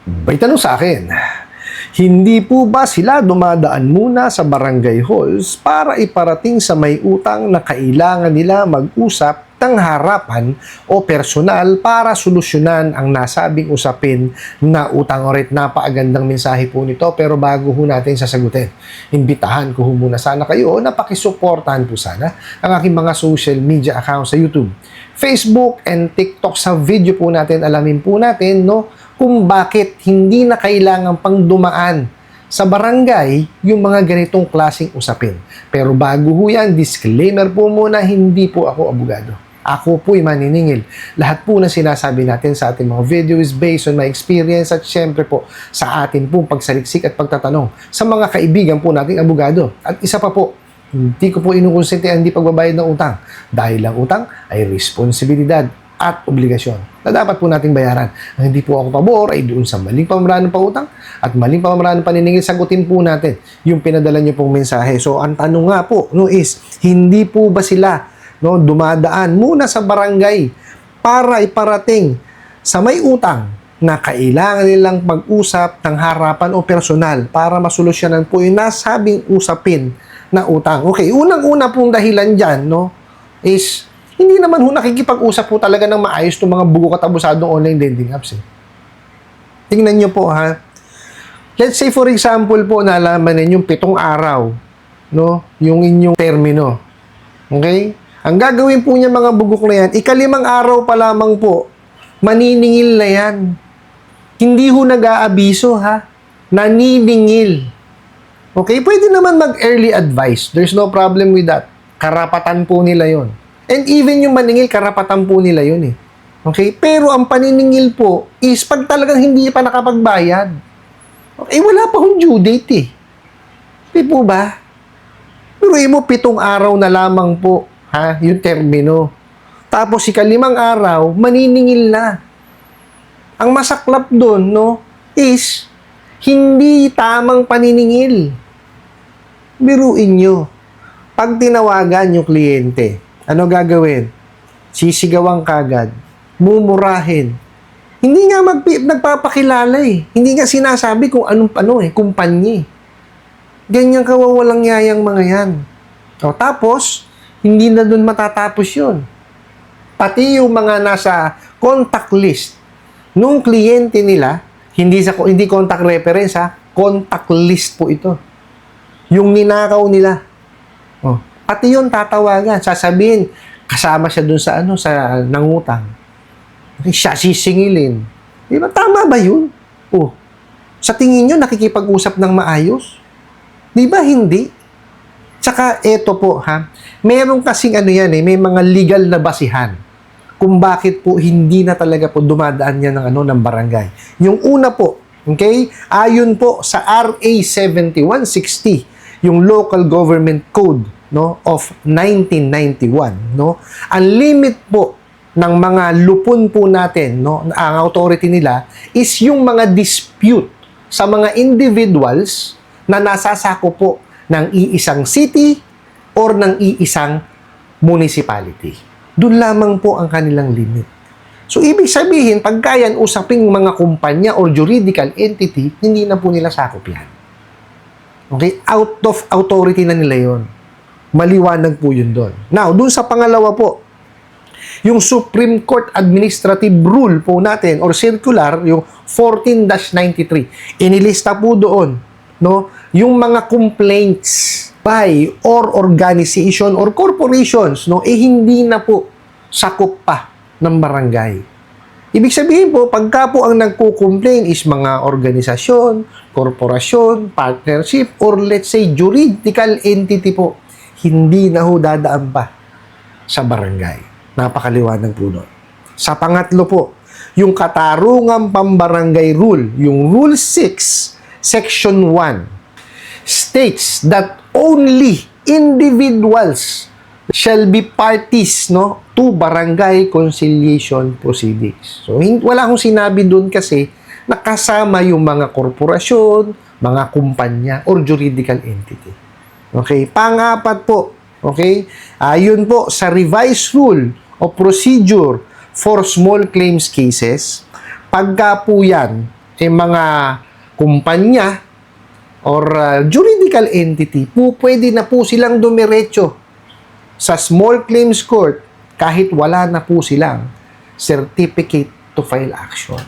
May tanong sa akin, hindi po ba sila dumadaan muna sa barangay halls para iparating sa may utang na kailangan nila mag-usap ng harapan o personal para solusyonan ang nasabing usapin na utang? Orit, napakagandang mensahe po nito, pero bago ho natin sasagutin, imbitahan ko ho muna sana kayo na pakisuportahan po sana ang aking mga social media accounts sa YouTube, Facebook, and TikTok. Sa video po natin, alamin po natin kung bakit hindi na kailangan pang dumaan sa barangay yung mga ganitong klaseng usapin. Pero bago ho yan, disclaimer po muna, hindi po ako abogado. Ako po'y maniningil. Lahat po na sinasabi natin sa ating mga video is based on my experience at syempre po sa atin pong pagsaliksik at pagtatanong sa mga kaibigan po nating abogado. At isa pa po, hindi ko po inukonsente ang hindi pagbabayad ng utang dahil ang utang ay responsibilidad at obligasyon na dapat po nating bayaran. Ang hindi po ako pabor ay doon sa maling pamamaraan ng pautang at maling pamamaraan ng paniningil. Sagutin po natin yung pinadala niyo pong mensahe. So, ang tanong nga po is, hindi po ba sila dumadaan muna sa barangay para iparating sa may utang na kailangan nilang mag-usap ng harapan o personal para masolusyonan po yung nasabing usapin na utang? Okay, unang-una pong dahilan dyan is hindi naman nakikipag-usap po talaga ng maayos itong mga bugo katabusadong online lending apps. Tingnan nyo po Let's say for example po, nalaman ninyong 7 araw, yung inyong termino. Okay? Ang gagawin po niya mga bugok na yan, 5 araw pa lamang po, maniningil na yan. Hindi ho nag-aabiso naniningil. Okay? Pwede naman mag-early advice. There's no problem with that. Karapatan po nila yon. And even yung maningil, karapatan po nila yun Okay? Pero ang paniningil po is pag talagang hindi pa nakapagbayad. Okay, wala pa hong due date Di po ba? Pero mo 7 araw na lamang po, yung termino. Tapos 5 araw, maniningil na. Ang masaklap doon, is hindi tamang paniningil. Biruin nyo. Pag tinawagan yung kliyente, ano gagawin? Sisigawan kagad. Mumurahin. Hindi nga nagpapakilala Hindi nga sinasabi kung anong kumpanya Ganyan kawawalang yayang mga yan. Tapos, hindi na dun matatapos yun. Pati yung mga nasa contact list nung kliyente nila, hindi contact reference contact list po ito. Yung ninakaw nila. Pati yun tatawagan, sasabihin, kasama siya dun sa sa nangutang. Siya sisingilin. Di ba? Tama ba yun? Sa tingin nyo, nakikipag-usap ng maayos? Di ba hindi? Tsaka, eto po, meron kasing may mga legal na basihan kung bakit po hindi na talaga po dumadaan yan ng barangay. Yung una po, okay, ayon po sa RA 7160, yung Local Government Code of 1991, ang limit po ng mga lupon po natin, ang authority nila is yung mga dispute sa mga individuals na nasasako po ng iisang city or ng iisang municipality. Doon lamang po ang kanilang limit. So, ibig sabihin, pagka yan usaping mga kumpanya or juridical entity, hindi na po nila sakop yan. Okay? Out of authority na nila yon. Maliwanag po yun doon. Now, doon sa pangalawa po, yung Supreme Court Administrative Rule po natin or circular, yung 14-93, inilista po doon, yung mga complaints by or organization or corporations, hindi na po sakop pa ng barangay. Ibig sabihin po, pagka po ang nagko-complain is mga organisasyon, korporasyon, partnership, or let's say juridical entity po, hindi na ho dadaan pa sa barangay. Napakaliwanag po doon. Sa pangatlo po, yung Katarungang Pambarangay Rule, yung Rule 6, Section 1, states that only individuals shall be parties to barangay conciliation proceedings. So, wala akong sinabi doon kasi nakasama yung mga korporasyon, mga kumpanya, or juridical entity. Okay? Pang-apat po, okay? Ayon po sa revised rule of procedure for small claims cases, pagka po yan mga kumpanya or juridical entity, pwede na po silang dumiretso sa small claims court kahit wala na po silang certificate to file action.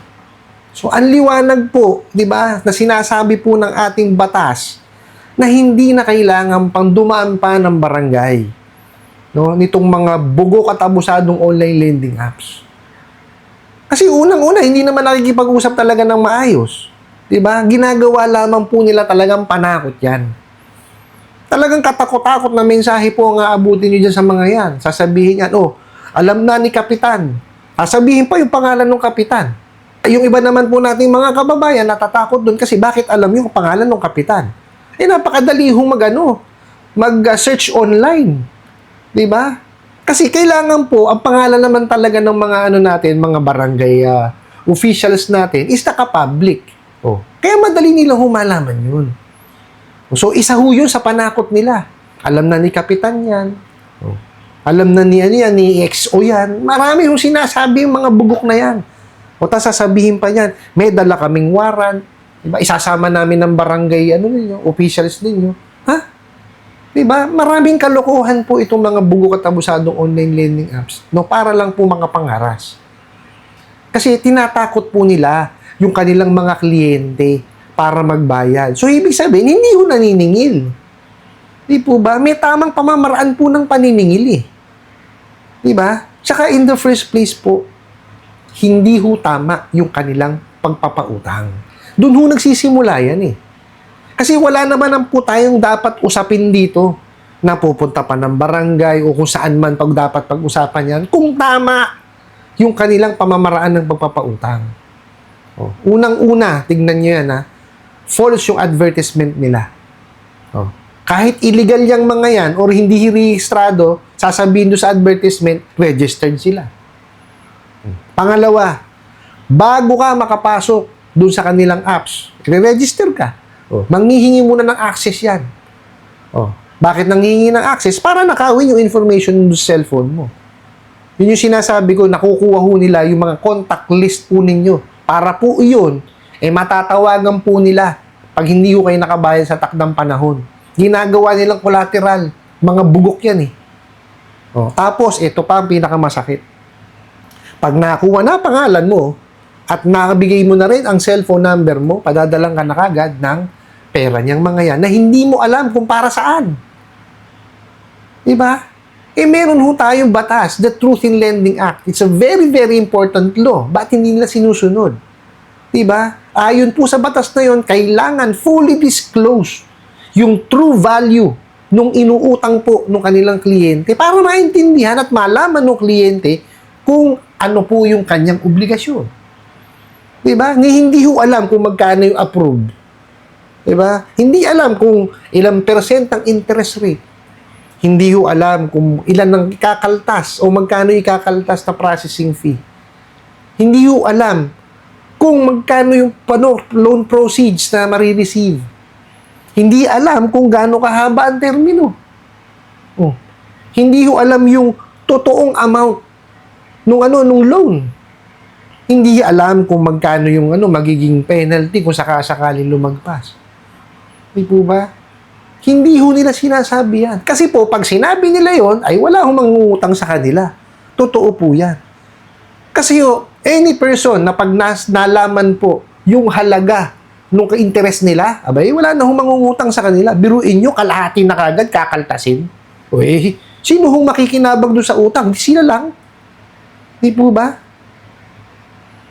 So, ang liwanag po, di ba, na sinasabi po ng ating batas na hindi na kailangan pang dumaan pa ng barangay, no, nitong mga bugok at abusadong online lending apps. Kasi unang-una, hindi naman nakikipag-usap talaga ng maayos. Diba? Ginagawa lamang po nila talagang panakot yan. Talagang katakot-takot na mensahe po ang aabutin nyo dyan sa mga yan. Sasabihin yan, oh, alam na ni Kapitan. Sasabihin pa yung pangalan ng Kapitan. Yung iba naman po nating mga kababayan natatakot doon kasi bakit alam yung pangalan ng Kapitan? Napakadali hong mag-search online. Diba? Kasi kailangan po, ang pangalan naman talaga ng mga natin, mga barangay officials natin is naka-public. Oh. Kaya madali nilang humalaman yun. So, isa ho yun sa panakot nila. Alam na ni Kapitan yan. Oh. Alam na ni XO yan. Marami hong sinasabi yung mga bugok na yan. O tas sasabihin pa yan, may dala kaming warrant. Diba? Isasama namin ng barangay, ninyo, officials ninyo. Ha? Diba? Maraming kalokohan po itong mga bugok at abusadong online lending apps. No, para lang po mga pangaras. Kasi tinatakot po nila yung kanilang mga kliyente para magbayad. So, ibig sabihin, hindi ho naniningil. Di po ba? May tamang pamamaraan po ng paniningil eh. Di ba? Tsaka in the first place po, hindi ho tama yung kanilang pagpapautang. Doon ho nagsisimula yan eh. Kasi wala naman po tayong dapat usapin dito na pupunta pa ng barangay o kung saan man dapat pag-usapan yan kung tama yung kanilang pamamaraan ng pagpapautang. Oh. Unang-una, tignan nyo yan false yung advertisement nila. Oh. Kahit illegal yung mga yan or hindi rehistrado, sasabihin doon sa advertisement, registered sila. Pangalawa, bago ka makapasok doon sa kanilang apps, re-register ka. Oh. Manghihingi muna ng access yan. Oh. Bakit nanghihingi ng access? Para nakawin yung information sa cellphone mo. Yun yung sinasabi ko, nakukuha ho nila yung mga contact list po ninyo. Para po iyon, matatawagan po nila pag hindi ho kayo nakabayad sa takdang panahon. Ginagawa nilang collateral. Mga bugok yan eh. Oh, tapos, ito pa ang pinakamasakit. Pag nakuha na pangalan mo at nakabigay mo na rin ang cellphone number mo, padadalang ka na kagad ng pera niyang mga yan na hindi mo alam kung para saan. Diba? Meron ho tayong batas, the Truth in Lending Act. It's a very, very important law. Ba't hindi nila sinusunod? Diba? Ayon po sa batas na yon, kailangan fully disclose yung true value nung inuutang po ng kanilang kliyente para maintindihan at malaman ng kliyente kung ano po yung kanyang obligasyon. Diba? Hindi ho alam kung magkano yung approved. Diba? Hindi alam kung ilang percent ang interest rate. Hindi ho alam kung ilan ang ikakaltas o magkano ikakaltas na processing fee. Hindi ho alam kung magkano yung loan proceeds na marireceive. Hindi alam kung gaano kahaba ang termino. Oh. Hindi ho alam yung totoong amount nung loan. Hindi alam kung magkano yung magiging penalty kung sakasakali lumagpas. Di po ba? Hindi ho nila sinasabi yan. Kasi po, pag sinabi nila yon ay wala hong mangungutang sa kanila. Totoo po yan. Kasi any person na pag nalaman po yung halaga nung interest nila, abay, wala na hong mangungutang sa kanila. Biruin nyo, kalahati na kagad, kakaltasin. Sino hong makikinabang doon sa utang? Sila lang. Di po ba?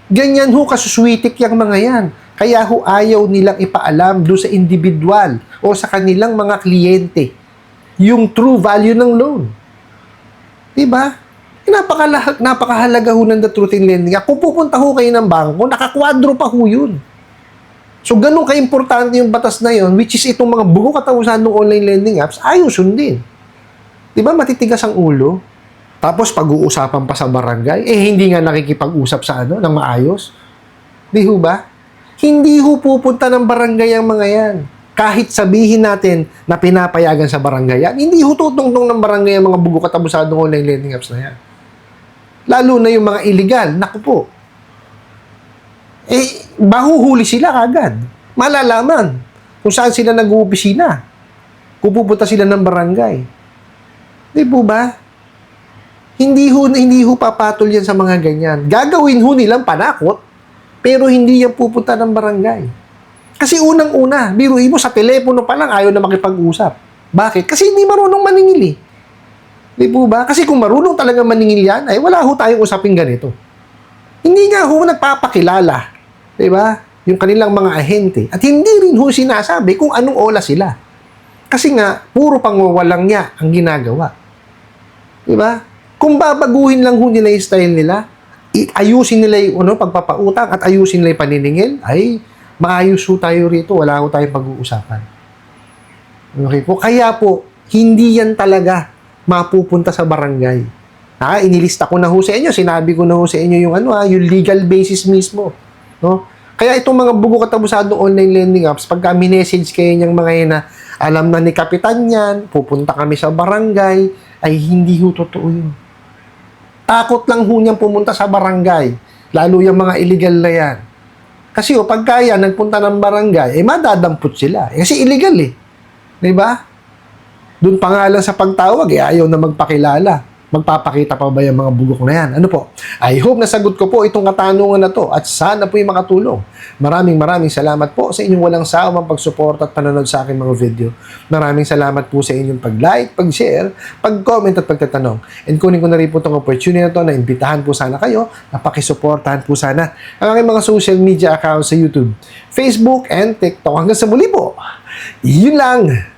Ganyan ho, kasuswitik yung mga yan. Kaya ho ayaw nilang ipaalam doon sa individual o sa kanilang mga kliyente yung true value ng loan. Diba? Napakahalaga ho ng the truth in lending. Kung pupunta ho kayo ng bangko, nakakwadro pa ho yun. So, ganun ka-importante yung batas na yun, which is itong mga bugo katapusan ng online lending apps, ayaw sundin. Diba matitigas ang ulo? Tapos pag-uusapan pa sa barangay, hindi nga nakikipag-usap sa ng maayos. Di ho ba? Hindi ho pupunta ng barangay ang mga yan. Kahit sabihin natin na pinapayagan sa barangay yan, hindi ho tutungtong ng barangay ang mga bugo katapusadong online lending apps na yan. Lalo na yung mga illegal. Naku po. Mahuhuli sila kagad. Malalaman kung saan sila nag-uopisina. Kung pupunta sila ng barangay. Di po ba? Hindi ho papatol yan sa mga ganyan. Gagawin ho nilang panakot, pero hindi yan pupunta ng barangay. Kasi unang-una, biruin mo sa telepono pa lang ayaw na makipag-usap. Bakit? Kasi hindi marunong maningil eh. Di po ba? Kasi kung marunong talaga maningil yan, ay wala ho tayong usapin ganito. Hindi nga ho nagpapakilala. Di ba? Yung kanilang mga ahente. At hindi rin ho sinasabi kung anong ola sila. Kasi nga, puro pangwawalang niya ang ginagawa. Di ba? Kung babaguhin lang ho nila yung style nila, ayusin nila yung pagpapautang at ayusin nila yung paniningil, ay maayos ho tayo rito. Wala ho tayong pag-uusapan. Okay po? Kaya po, hindi yan talaga mapupunta sa barangay. Inilista ko na ho sa inyo, sinabi ko na ho sa inyo yung yung legal basis mismo. No? Kaya itong mga bugo katabusado online lending apps, pagka minessage kayo niyang mga yun na alam na ni Kapitan yan, pupunta kami sa barangay, ay hindi ho totoo yun. Takot lang ho niyang pumunta sa barangay, lalo yung mga illegal na yan. Kasi pagka yan, nagpunta ng barangay, madadampot sila. Kasi illegal eh. Diba? Doon pa nga lang sa pagtawag, ayaw na magpakilala. Magpapakita pa ba yung mga bugok na yan? Ano po? I hope nasagot ko po itong katanungan na to at sana po yung makatulong. Maraming salamat po sa inyong walang sawang pagsuporta at panonood sa aking mga video. Maraming salamat po sa inyong pag-like, pag-share, pag-comment at pagtatanong. And kunin ko na rin po itong opportunity na to na imbitahan po sana kayo na pakisuportahan po sana ang aking mga social media accounts sa YouTube, Facebook, and TikTok. Hanggang sa muli po. Yun lang.